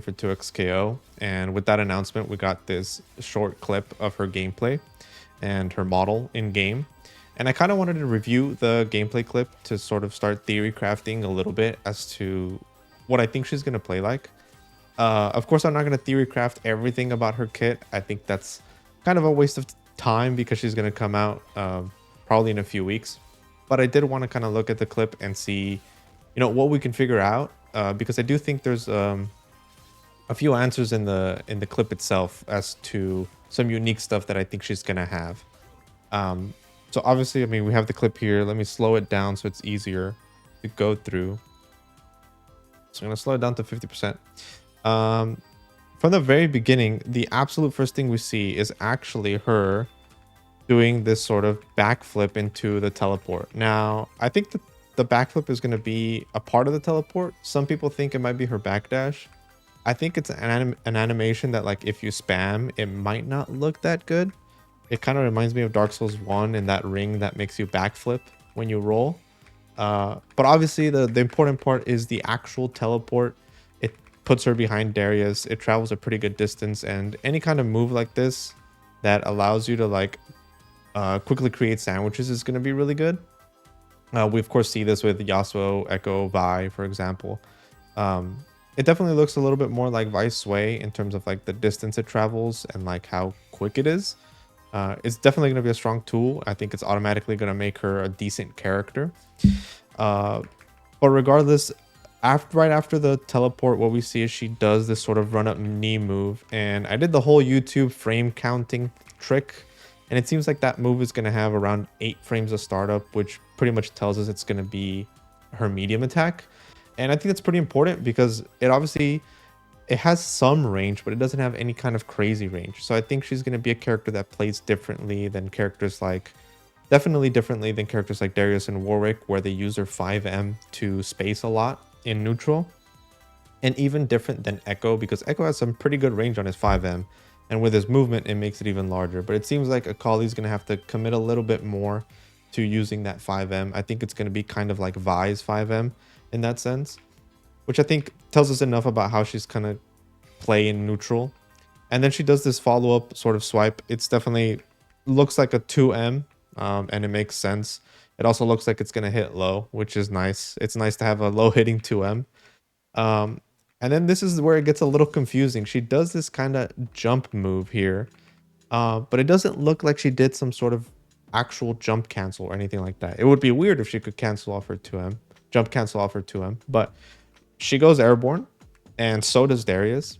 for 2xKO, and with that announcement we got this short clip of her gameplay and her model in game. And I kind of wanted to review the gameplay clip to sort of start theory crafting a little bit as to what I think she's going to play like. Of course, I'm not going to theory craft everything about her kit. I think that's kind of a waste of time because she's going to come out probably in a few weeks. But I did want to kind of look at the clip and see, what we can figure out, because I do think there's a few answers in the clip itself as to some unique stuff that I think she's gonna have. So obviously, I mean, we have the clip here. Let me slow it down so it's easier to go through. So I'm gonna slow it down to 50%. From the very beginning, the absolute first thing we see is actually her doing this sort of backflip into the teleport. Now, I think the backflip is going to be a part of the teleport. Some people think it might be her backdash. I think it's an animation that, like, if you spam, it might not look that good. It kind of reminds me of Dark Souls 1 and that ring that makes you backflip when you roll. But obviously, the important part is the actual teleport. It puts her behind Darius. It travels a pretty good distance, and any kind of move like this that allows you to, like, quickly create sandwiches is going to be really good. We of course see this with Yasuo, Echo, Vi, for example. It definitely looks a little bit more like Vi Sway in terms of like the distance it travels and like how quick it is. It's definitely going to be a strong tool. I think it's automatically going to make her a decent character. But regardless, right after the teleport, what we see is she does this sort of run up knee move, and I did the whole YouTube frame counting trick, and it seems like that move is going to have around 8 frames of startup, which pretty much tells us it's going to be her medium attack. And I think that's pretty important because it has some range, but it doesn't have any kind of crazy range. So I think she's going to be a character that plays differently than characters like, definitely differently than characters like Darius and Warwick, where they use their 5M to space a lot in neutral. And even different than Echo, because Echo has some pretty good range on his 5M. And with his movement, it makes it even larger. But it seems like Akali's going to have to commit a little bit more to using that 5M. I think it's going to be kind of like Vi's 5M in that sense, which I think tells us enough about how she's kind of play in neutral. And then she does this follow-up sort of swipe. It's definitely looks like a 2M, and it makes sense. It also looks like it's going to hit low, which is nice. It's nice to have a low hitting 2M. And then this is where it gets a little confusing. She does this kind of jump move here, but it doesn't look like she did some sort of actual jump cancel or anything like that. It would be weird if she could cancel off her 2M, jump cancel off her 2M, but she goes airborne, and so does Darius.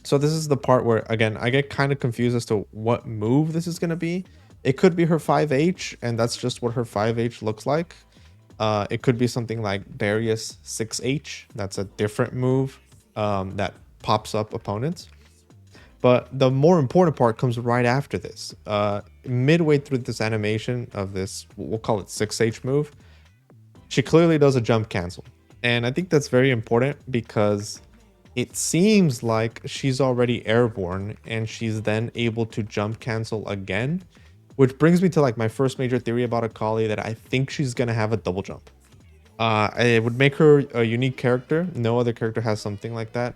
So this is the part where, again, I get kind of confused as to what move this is going to be. It could be her 5H, and that's just what her 5H looks like. It could be something like Darius 6H. That's a different move that pops up opponents. But the more important part comes right after this. Midway through this animation of this, we'll call it 6H move, she clearly does a jump cancel. And I think that's very important because it seems like she's already airborne and she's then able to jump cancel again, which brings me to like my first major theory about Akali, that I think she's going to have a double jump. It would make her a unique character. No other character has something like that.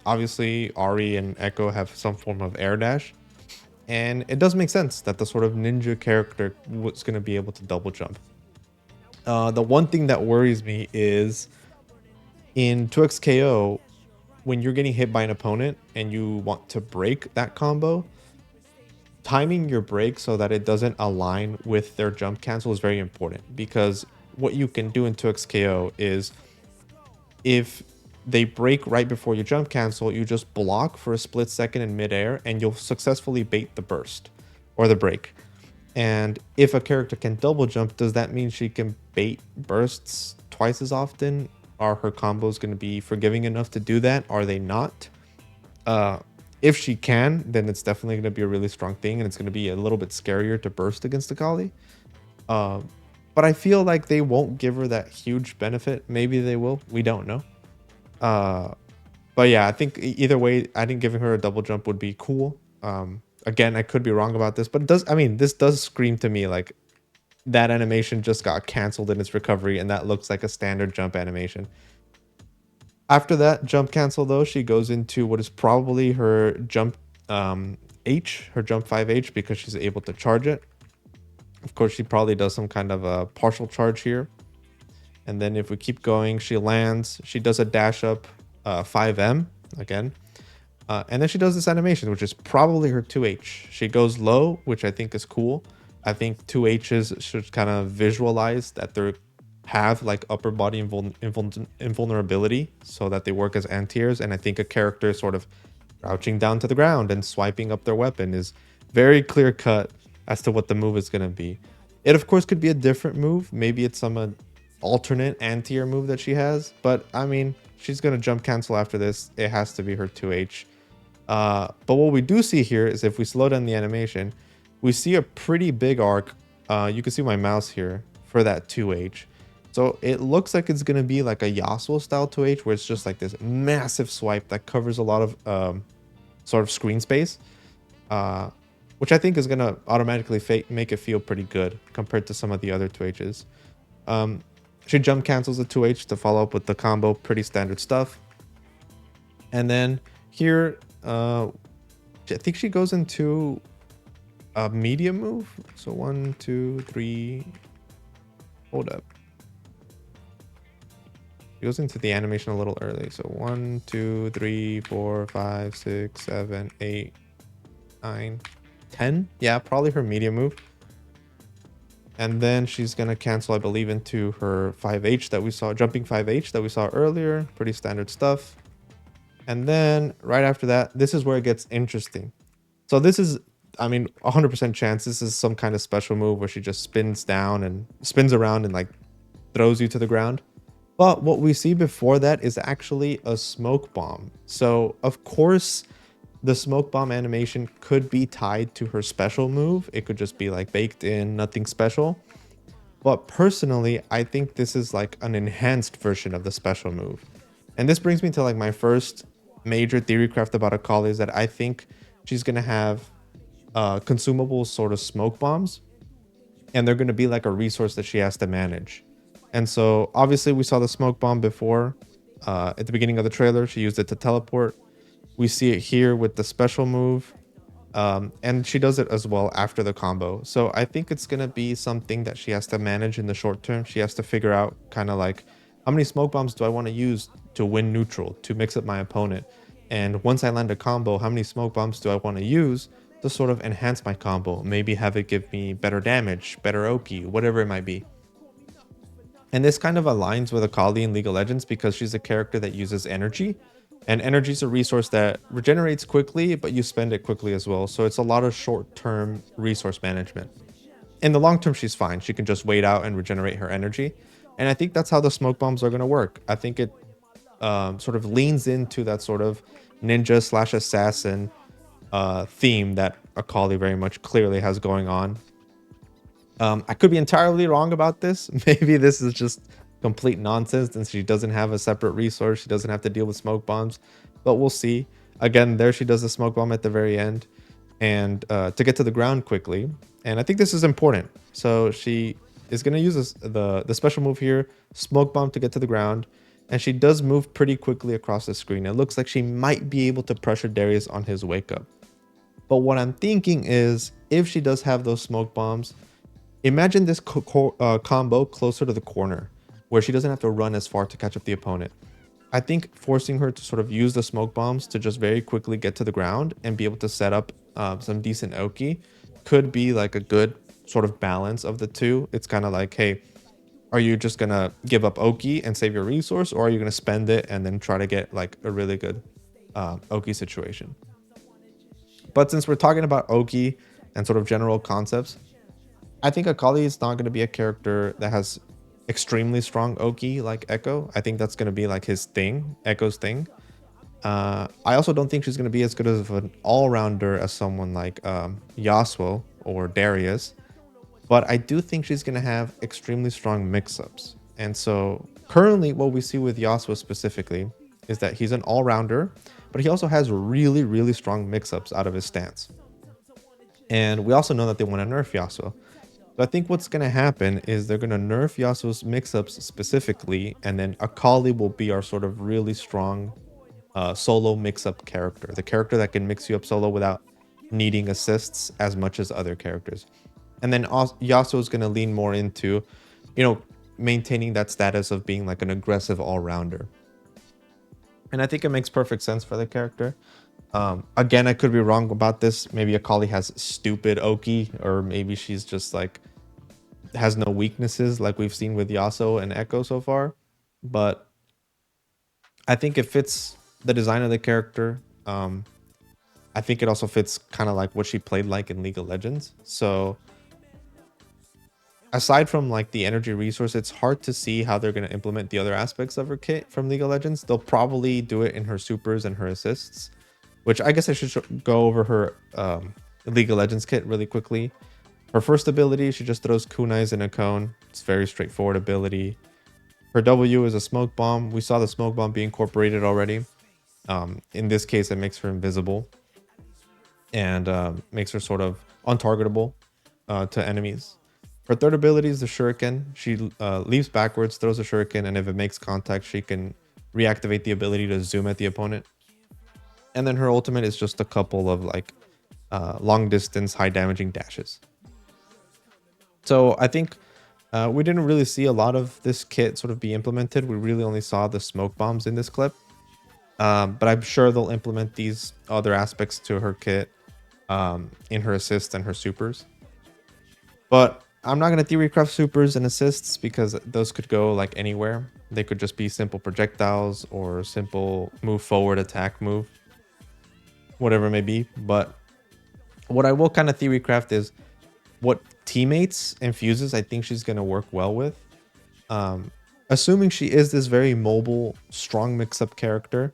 Obviously, Ahri and Echo have some form of air dash. And it does make sense that the sort of ninja character was going to be able to double jump. The one thing that worries me is in 2xKO, when you're getting hit by an opponent and you want to break that combo, timing your break so that it doesn't align with their jump cancel is very important, because what you can do in 2xKO is if they break right before you jump cancel, you just block for a split second in midair and you'll successfully bait the burst or the break. And if a character can double jump, does that mean she can bait bursts twice as often? Are her combos going to be forgiving enough to do that? Are they not? If she can, then it's definitely going to be a really strong thing, and it's going to be a little bit scarier to burst against Akali. But I feel like they won't give her that huge benefit. Maybe they will. We don't know. But yeah, I think either way, I think giving her a double jump would be cool. Again, I could be wrong about this, but this does scream to me like that animation just got canceled in its recovery, and that looks like a standard jump animation. After that jump cancel though, she goes into what is probably her jump H, her jump 5H, because she's able to charge it. Of course, she probably does some kind of a partial charge here. And then if we keep going, she lands, she does a dash up 5M again. And then she does this animation, which is probably her 2H. She goes low, which I think is cool. I think 2Hs should kind of visualize that they have like upper body invulnerability so that they work as anti-airs. And I think a character sort of crouching down to the ground and swiping up their weapon is very clear cut as to what the move is going to be. It, of course, could be a different move. Maybe it's some alternate anti-air move that she has. But, I mean, she's going to jump cancel after this. It has to be her 2H. But what we do see here is if we slow down the animation, we see a pretty big arc. You can see my mouse here for that 2H. So it looks like it's going to be like a Yasuo style 2H where it's just like this massive swipe that covers a lot of sort of screen space, which I think is going to automatically make it feel pretty good compared to some of the other 2Hs. She jump cancels the 2H to follow up with the combo, pretty standard stuff. And then here, I think she goes into a medium move. So 1, 2, 3, hold up. She goes into the animation a little early. So 1, 2, 3, 4, 5, 6, 7, 8, 9, 10. Yeah, probably her medium move. And then she's going to cancel, I believe, into her 5H that we saw, jumping 5H that we saw earlier. Pretty standard stuff. And then right after that, this is where it gets interesting. So this is, I mean, 100% chance this is some kind of special move where she just spins down and spins around and like throws you to the ground. But what we see before that is actually a smoke bomb. So of course, the smoke bomb animation could be tied to her special move. It could just be like baked in, nothing special. But personally, I think this is like an enhanced version of the special move. And this brings me to like my first major theory craft about Akali is that I think she's going to have consumable sort of smoke bombs. And they're going to be like a resource that she has to manage. And so obviously we saw the smoke bomb before at the beginning of the trailer. She used it to teleport. We see it here with the special move. And she does it as well after the combo. So I think it's going to be something that she has to manage in the short term. She has to figure out kind of like, how many smoke bombs do I want to use to win neutral, to mix up my opponent? And once I land a combo, how many smoke bombs do I want to use to sort of enhance my combo? Maybe have it give me better damage, better OP, whatever it might be. And this kind of aligns with Akali in League of Legends because she's a character that uses energy. And energy is a resource that regenerates quickly, but you spend it quickly as well. So it's a lot of short-term resource management. In the long term, she's fine. She can just wait out and regenerate her energy. And I think that's how the smoke bombs are going to work. I think it sort of leans into that sort of ninja slash assassin theme that Akali very much clearly has going on. I could be entirely wrong about this. Maybe this is just complete nonsense and she doesn't have a separate resource. She doesn't have to deal with smoke bombs, but we'll see. Again, there she does the smoke bomb at the very end and to get to the ground quickly. And I think this is important. So she is going to use the special move here, smoke bomb to get to the ground. And she does move pretty quickly across the screen. It looks like she might be able to pressure Darius on his wake up. But what I'm thinking is if she does have those smoke bombs, imagine this combo closer to the corner where she doesn't have to run as far to catch up the opponent. I think forcing her to sort of use the smoke bombs to just very quickly get to the ground and be able to set up some decent Oki could be like a good sort of balance of the two. It's kind of like, hey, are you just going to give up Oki and save your resource, or are you going to spend it and then try to get like a really good Oki situation? But since we're talking about Oki and sort of general concepts, I think Akali is not going to be a character that has extremely strong Oki like Echo. I think that's going to be like his thing, Echo's thing. I also don't think she's going to be as good of an all-rounder as someone like Yasuo or Darius. But I do think she's going to have extremely strong mix-ups. And so currently what we see with Yasuo specifically is that he's an all-rounder, but he also has really, really strong mix-ups out of his stance. And we also know that they want to nerf Yasuo. So I think what's going to happen is they're going to nerf Yasuo's mix-ups specifically, and then Akali will be our sort of really strong solo mix-up character. The character that can mix you up solo without needing assists as much as other characters. And then Yasuo is going to lean more into, you know, maintaining that status of being like an aggressive all-rounder. And I think it makes perfect sense for the character. Again, I could be wrong about this. Maybe Akali has stupid Oki, or maybe she's just like has no weaknesses like we've seen with Yasuo and Echo so far. But I think it fits the design of the character. I think it also fits kind of like what she played like in League of Legends. So aside from like the energy resource, it's hard to see how they're going to implement the other aspects of her kit from League of Legends. They'll probably do it in her supers and her assists, which I guess I should go over her League of Legends kit really quickly. Her first ability, she just throws kunais in a cone. It's very straightforward ability. Her W is a smoke bomb. We saw the smoke bomb be incorporated already. In this case, it makes her invisible and makes her sort of untargetable to enemies. Her third ability is the shuriken. She leaps backwards, throws a shuriken, and if it makes contact, she can reactivate the ability to zoom at the opponent. And then her ultimate is just a couple of like long distance, high damaging dashes. So I think we didn't really see a lot of this kit sort of be implemented. We really only saw the smoke bombs in this clip. But I'm sure they'll implement these other aspects to her kit in her assists and her supers. But I'm not going to theory craft supers and assists because those could go like anywhere. They could just be simple projectiles or simple move forward attack move, whatever it may be. But what I will kind of theory craft is what teammates and fuses I think she's going to work well with. Assuming she is this very mobile, strong mix-up character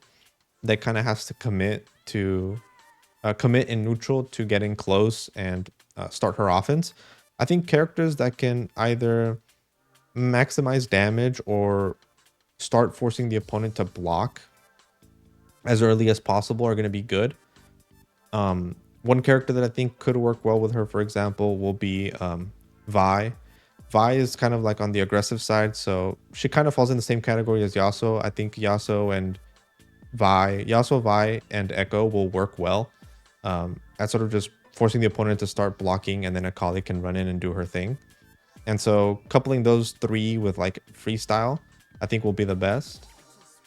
that kind of has to commit in neutral to getting close and start her offense. I think characters that can either maximize damage or start forcing the opponent to block as early as possible are going to be good. One character that I think could work well with her, for example, will be Vi. Vi is kind of like on the aggressive side, so she kind of falls in the same category as Yasuo. I think Yasuo, Vi, and Echo will work well at sort of just forcing the opponent to start blocking, and then Akali can run in and do her thing. And so coupling those three with like freestyle, I think will be the best.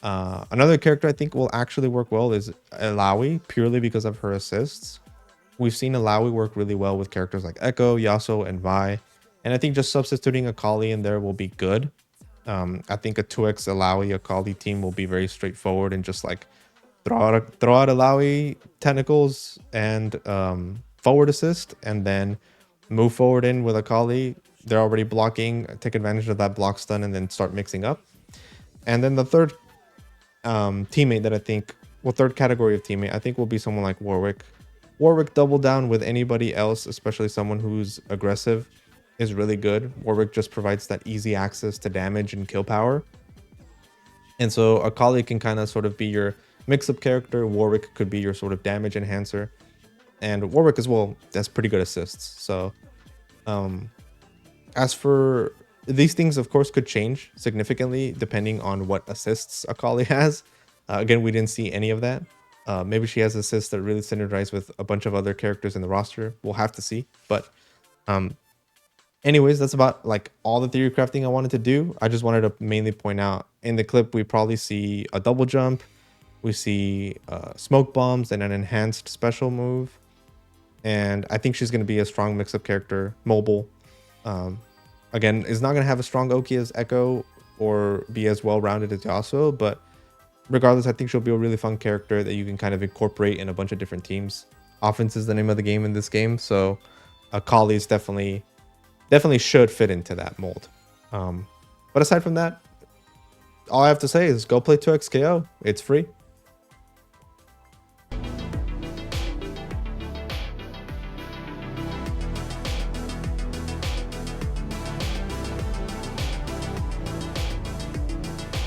Another character I think will actually work well is Alawi, purely because of her assists. We've seen Alawi work really well with characters like Echo, Yasuo, and Vi. And I think just substituting Akali in there will be good. I think a 2x Alawi Akali team will be very straightforward and just like throw out Alawi tentacles and forward assist, and then move forward in with Akali. They're already blocking, take advantage of that block stun, and then start mixing up. And then the third teammate that I think, well, third category of teammate, I think will be someone like Warwick. Warwick double down with anybody else, especially someone who's aggressive, is really good. Warwick just provides that easy access to damage and kill power. And so Akali can kind of sort of be your mix-up character. Warwick could be your sort of damage enhancer. And Warwick as well has pretty good assists. So as for these things, of course, could change significantly depending on what assists Akali has. Again, we didn't see any of that. Maybe she has assists that really synergize with a bunch of other characters in the roster. We'll have to see. But anyways, that's about like all the theory crafting I wanted to do. I just wanted to mainly point out in the clip, we probably see a double jump. We see smoke bombs and an enhanced special move. And I think she's going to be a strong mix-up character, mobile. Again, is not going to have a strong Oki as Echo or be as well-rounded as Yasuo, but regardless, I think she'll be a really fun character that you can kind of incorporate in a bunch of different teams. Offense is the name of the game in this game, so Akali is definitely should fit into that mold. But aside from that, all I have to say is go play 2xKO. It's free.